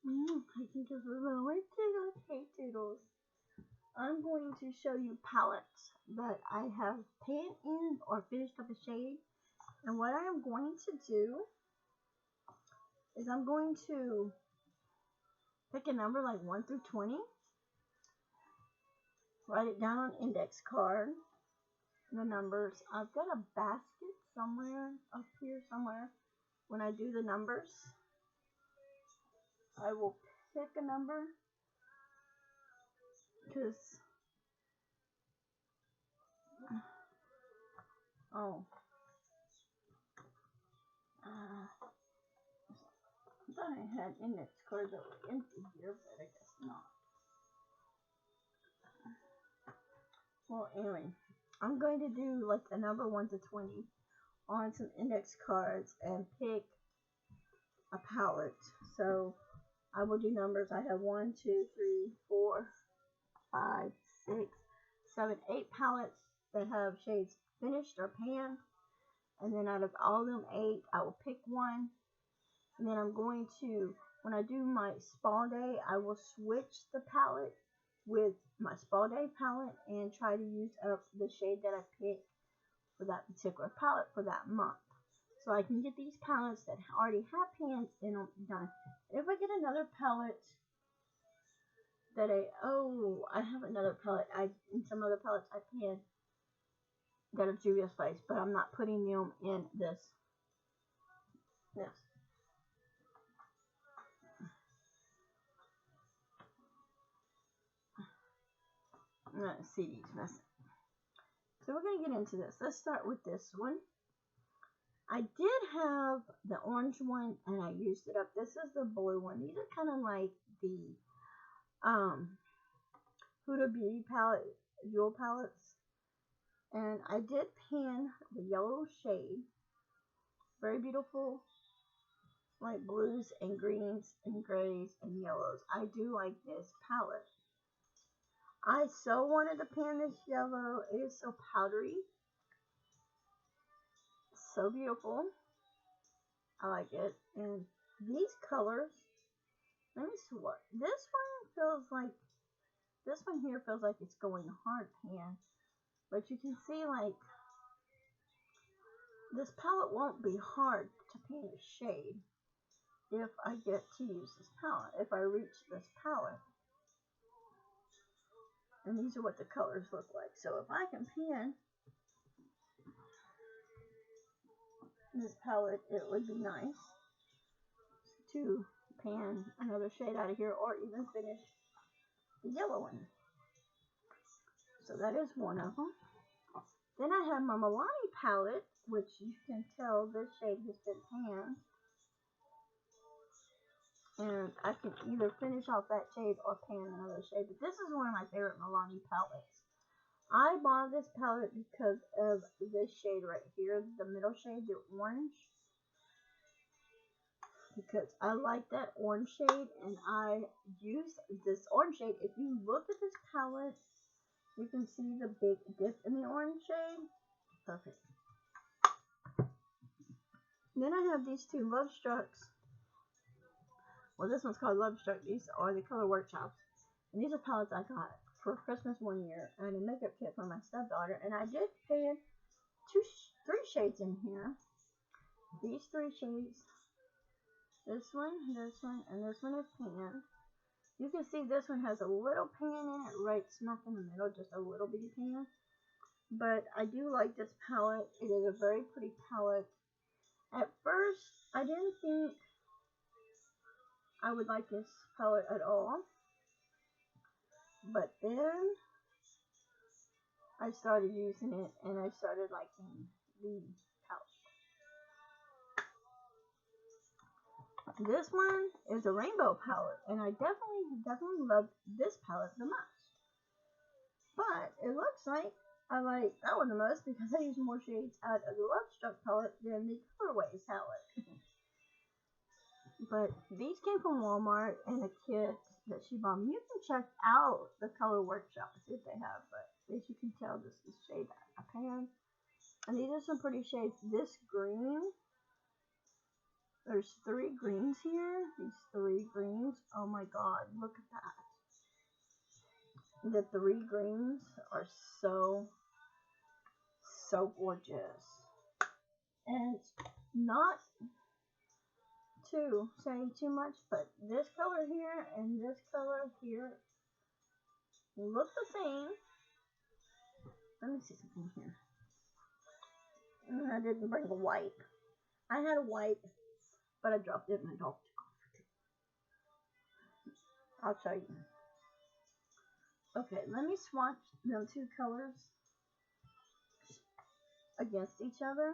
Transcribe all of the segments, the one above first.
I think it's really tickles. Hey Toodles. I'm going to show you palettes that I have painted in or finished up a shade. And what I am going to do is I'm going to pick a number like 1 through 20. Write it down on index card. The numbers. I've got a basket somewhere up here somewhere. When I do the numbers, I will pick a number because oh I thought I had index cards that were empty here, but I guess not. Well, anyway, I'm going to do like a number 1 to 20 on some index cards and pick a palette. So I will do numbers. I have 1, 2, 3, 4, 5, 6, 7, 8 palettes that have shades finished or panned. And then out of all of them 8, I will pick one. And then I'm going to, when I do my spa day, I will switch the palette with my spa day palette and try to use up the shade that I picked for that particular palette for that month. So I can get these palettes that already have pans in them done. If I get another palette that I have another palette, in some other palettes I pan that are Juvia's Place, but I'm not putting them in this. See these messing. So we're going to get into this. Let's start with this one. I did have the orange one and I used it up. This is the blue one. These are kind of like the Huda Beauty palette, jewel palettes. And I did pan the yellow shade. Very beautiful. Like blues and greens and grays and yellows. I do like this palette. I so wanted to pan this yellow. It is so powdery. So beautiful. I like it. And these colors, let me see what. This one here feels like it's going hard pan. But you can see like, this palette won't be hard to pan a shade if I get to use this palette, if I reach this palette. And these are what the colors look like. So if I can pan this palette, it would be nice to pan another shade out of here or even finish the yellow one. So that is one of them. Then I have my Milani palette, which you can tell this shade has been panned. And I can either finish off that shade or pan another shade. But this is one of my favorite Milani palettes. I bought this palette because of this shade right here, the middle shade, the orange. Because I like that orange shade and I use this orange shade. If you look at this palette, you can see the big dip in the orange shade. Perfect. Then I have these two Love Strucks. Well, this one's called Love Struck. These are the color workshops. And these are palettes I got for Christmas one year. And a makeup kit for my stepdaughter. And I did pan three shades in here. These 3 shades. This one, and this one is panned. You can see this one has a little pan in it, right smack in the middle, just a little bitty pan. But I do like this palette. It is a very pretty palette. At first, I didn't think I would like this palette at all. But then I started using it and I started liking the palette. This one is a rainbow palette, and I definitely love this palette the most. But it looks like I like that one the most because I use more shades out of the Love Struck palette than the Colorways palette. But these came from Walmart in a kit that she bought me. You can check out the color workshop to see if they have, but as you can tell, this is shade I pan. And these are some pretty shades. This green, there's 3 greens here. These 3 greens my god, look at that. The 3 greens are so gorgeous. And not to say too much, but this color here and this color here look the same. Let me see something here. I didn't bring a white. I had a white, but I dropped it in my dog. I'll show you. Okay, let me swatch them 2 colors against each other.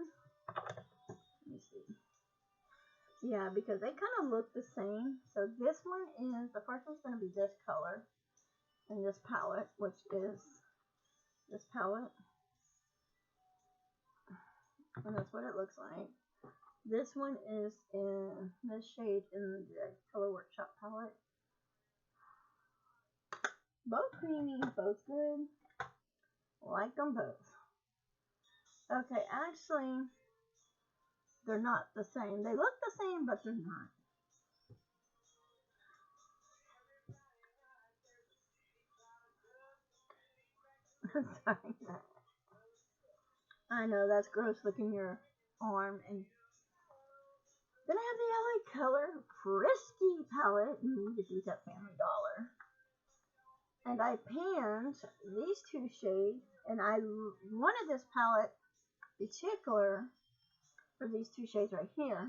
Let me see. Yeah, because they kind of look the same. So this one is, the first one's going to be this color in this palette, which is this palette. And that's what it looks like. This one is in this shade in the Color Workshop palette. Both creamy, both good. Like them both. Okay, actually, they're not the same. They look the same, but they're not. Sorry. I know, that's gross, licking your arm. And then I have the LA Color Frisky palette. You can get these at Family Dollar. And I panned these 2 shades, and I wanted this palette particular for these 2 shades right here.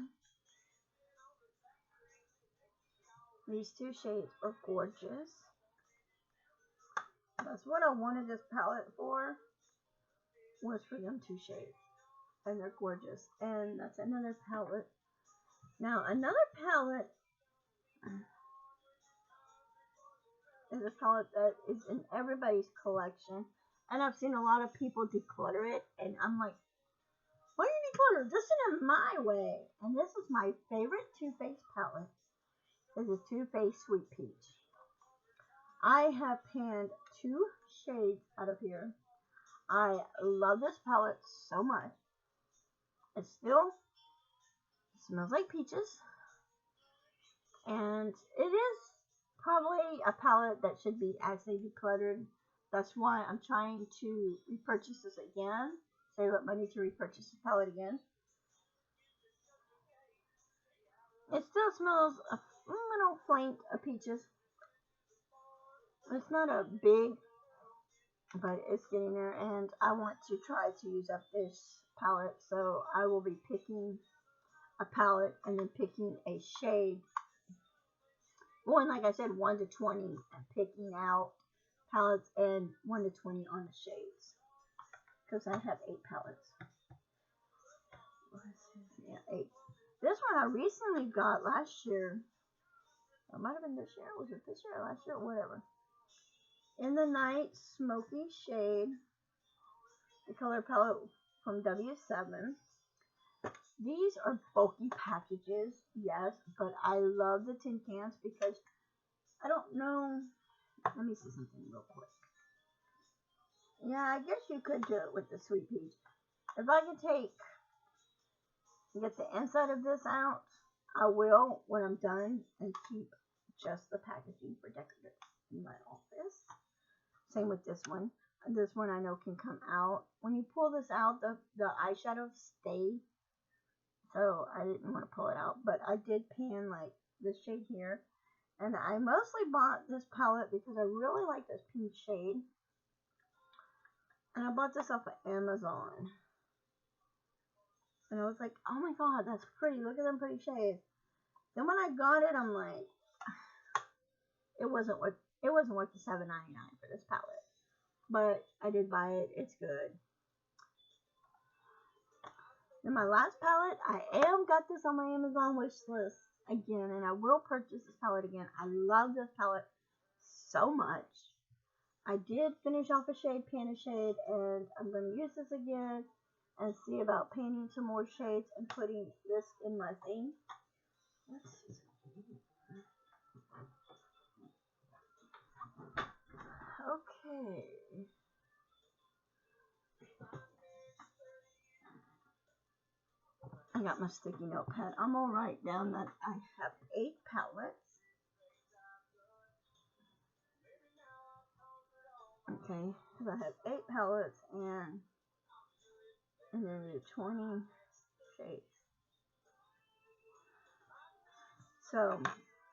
These 2 shades are gorgeous. That's what I wanted this palette for, was for them 2 shades. And they're gorgeous. And that's another palette. Now, another palette is a palette that is in everybody's collection. And I've seen a lot of people declutter it. And I'm like, why do you declutter? Just in it my way. And this is my favorite Too Faced palette. This is Too Faced Sweet Peach. I have panned 2 shades out of here. I love this palette so much. It still smells like peaches. And it is probably a palette that should be actually decluttered. That's why I'm trying to repurchase this again. Save up money to repurchase the palette again. It still smells a little faint of peaches. It's not a big, but it's getting there. And I want to try to use up this palette. So I will be picking a palette and then picking a shade. Going, like I said, 1 to 20 and picking out palettes and 1 to 20 on the shades. Because I have 8 palettes. Yeah, 8. This one I recently got last year. It might have been this year. Was it this year or last year? Whatever. In the Night Smoky shade. The color palette from W7. These are bulky packages, yes, but I love the tin cans because I don't know. Let me see something real quick. Yeah, I guess you could do it with the Sweet Peach. If I could get the inside of this out, I will when I'm done and keep just the packaging for decorative in my office. Same with this one. This one I know can come out. When you pull this out, the eyeshadows stay. So I didn't want to pull it out, but I did pan like this shade here. And I mostly bought this palette because I really like this pink shade. And I bought this off of Amazon. And I was like, oh my god, that's pretty. Look at them pretty shades. Then when I got it, I'm like, it wasn't worth the $7.99 for this palette. But I did buy it. It's good. Then my last palette, I am got this on my Amazon wish list again, and I will purchase this palette again. I love this palette so much. I did finish off a shade, pan a shade, and I'm going to use this again and see about painting some more shades and putting this in my thing. Let's see. Okay. I got my sticky notepad. I'm going to write down that I have 8 palettes. Okay, because I have 8 palettes and then do 20 shades. So,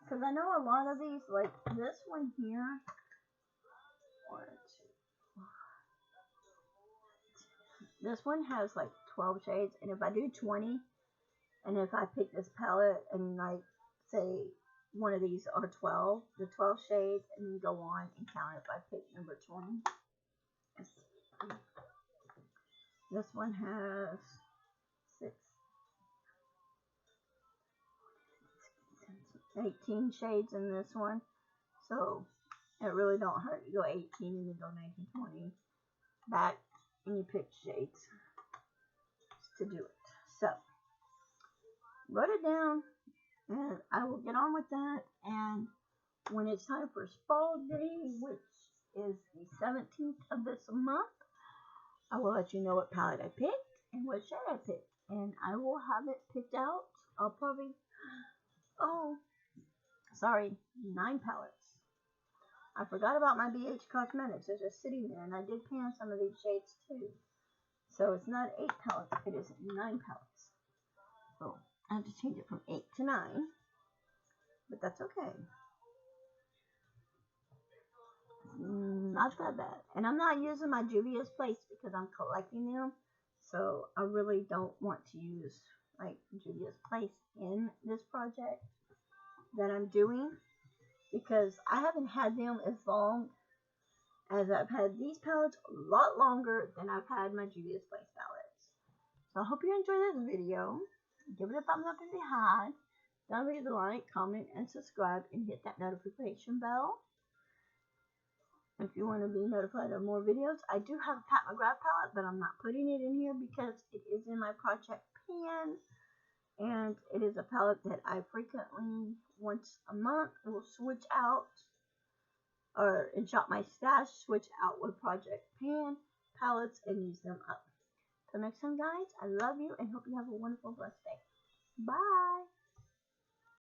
because I know a lot of these, like this one here, 1, 2, this one has like 12 shades, and if I do 20, and if I pick this palette and like say one of these are 12, the 12 shades, and then go on and count if I pick number 20. This one has 6, 18 shades in this one, so it really don't hurt. You go 18 and then go 19, 20 back, and you pick shades to do it. So wrote it down, and I will get on with that. And when it's time for Fall Day, which is the 17th of this month, I will let you know what palette I picked and what shade I picked, and I will have it picked out. I'll probably 9 palettes. I forgot about my BH Cosmetics. They're just sitting there, and I did pan some of these shades too. So it's not 8 palettes, it is 9 palettes. So I have to change it from 8 to 9, but that's okay. Not that bad. And I'm not using my Juvia's Place because I'm collecting them. So I really don't want to use like Juvia's Place in this project that I'm doing, because I haven't had them as long as I've had these palettes, a lot longer than I've had my Juvia's Place palettes. So I hope you enjoyed this video. Give it a thumbs up if you had. Don't forget to like, comment, and subscribe, and hit that notification bell if you want to be notified of more videos. I do have a Mcgrath palette, but I'm not putting it in here because it is in my project pan, and it is a palette that I frequently, once a month, will switch out, or in Shop My Stash, switch out with project pan palettes and use them up. Till next time, guys, I love you and hope you have a wonderful, blessed day. Bye!